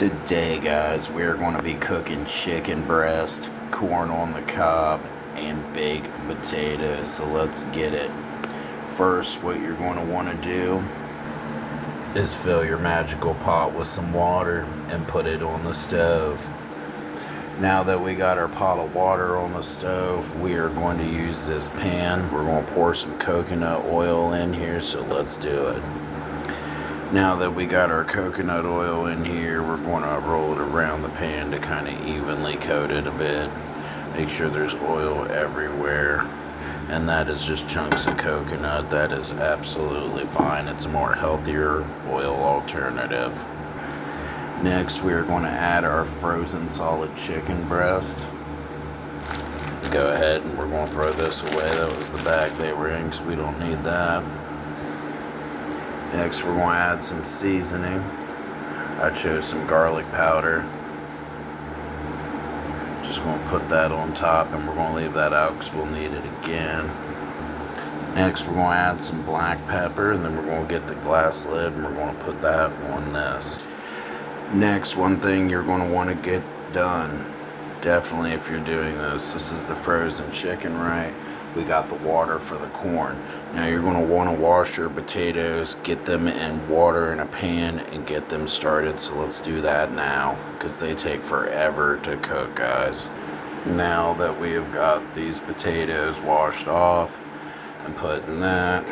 Today, guys, we're going to be cooking chicken breast, corn on the cob, and baked potatoes. So let's get it. First, what you're going to want to do is fill your magical pot with some water and put it on the stove. Now that we got our pot of water on the stove, we are going to use this pan. We're going to pour some coconut oil in here, so let's do it. Now that we got our coconut oil in here, we're going to roll it around the pan to kind of evenly coat it a bit. Make sure there's oil everywhere. And that is just chunks of coconut. That is absolutely fine. It's a more healthier oil alternative. Next, we are going to add our frozen solid chicken breast. Go ahead and we're going to throw this away. That was the bag they were in, because we don't need that. Next, we're going to add some seasoning. I chose some garlic powder. Just going to put that on top, and we're going to leave that out because we'll need it again. Next, we're going to add some black pepper, and then we're going to get the glass lid, and we're going to put that on this. Next, one thing you're going to want to get done, definitely if you're doing this is the frozen chicken, right? We got the water for the corn. Now you're going to want to wash your potatoes, get them in water in a pan, and get them started. So let's do that now, because they take forever to cook, guys. Now that we have got these potatoes washed off and put in that,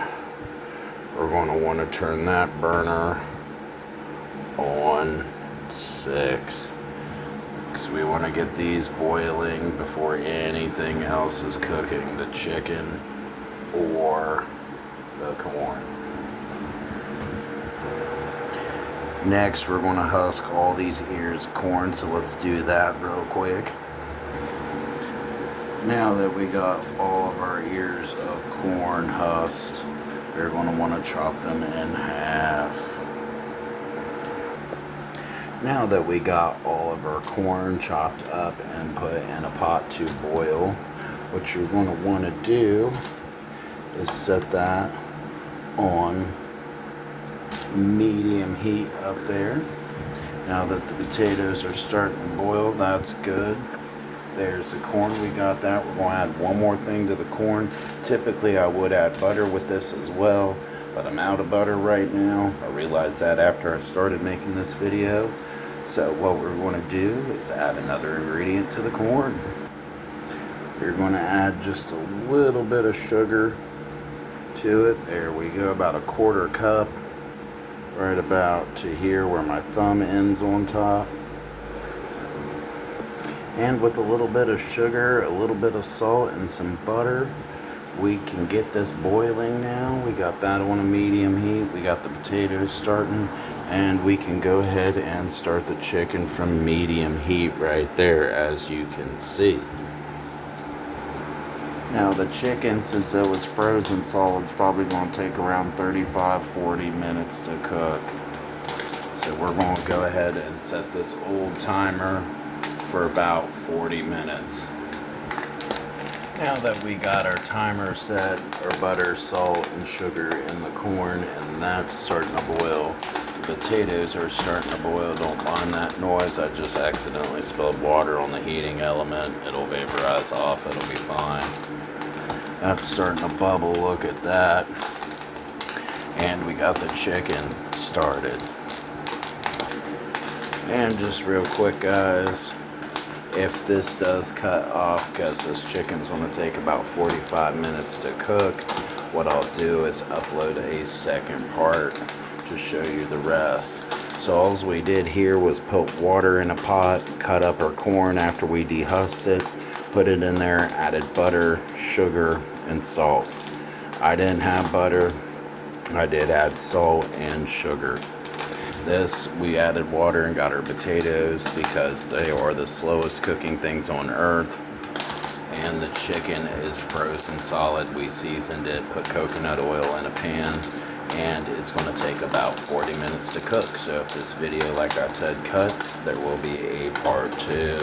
we're going to want to turn that burner on 6. Because we want to get these boiling before anything else is cooking, the chicken or the corn. Next, we're going to husk all these ears of corn, so let's do that real quick. Now that we got all of our ears of corn husked, we're going to want to chop them in half. Now that we got all of our corn chopped up and put in a pot to boil, what you're going to want to do is set that on medium heat up there. Now that the potatoes are starting to boil, that's good. There's the corn, we got that. We're going to add one more thing to the corn. Typically I would add butter with this as well, but I'm out of butter right now. I realized that after I started making this video. So what we're going to do is add another ingredient to the corn. We're going to add just a little bit of sugar to it. There we go, about a 1/4 cup, right about to here where my thumb ends on top. And with a little bit of sugar, a little bit of salt, and some butter, we can get this boiling now. We got that on a medium heat. We got the potatoes starting, and we can go ahead and start the chicken from medium heat right there, as you can see. Now the chicken, since it was frozen solid, is probably going to take around 35-40 minutes to cook. So we're going to go ahead and set this old timer for about 40 minutes. Now that we got our timer set, our butter, salt, and sugar in the corn, and that's starting to boil, the potatoes are starting to boil. Don't mind that noise. I just accidentally spilled water on the heating element. It'll vaporize off. It'll be fine. That's starting to bubble. Look at that. And we got the chicken started. And just real quick, guys, if this does cut off, because this chicken's going to take about 45 minutes to cook, what I'll do is upload a second part to show you the rest. So all we did here was put water in a pot, cut up our corn after we dehusked it, put it in there, added butter, sugar, and salt. I didn't have butter. I did add salt and sugar. This, we added water and got our potatoes because they are the slowest cooking things on earth. And the chicken is frozen solid. We seasoned it, put coconut oil in a pan, and it's going to take about 40 minutes to cook. So if this video, like I said, cuts, there will be a part 2.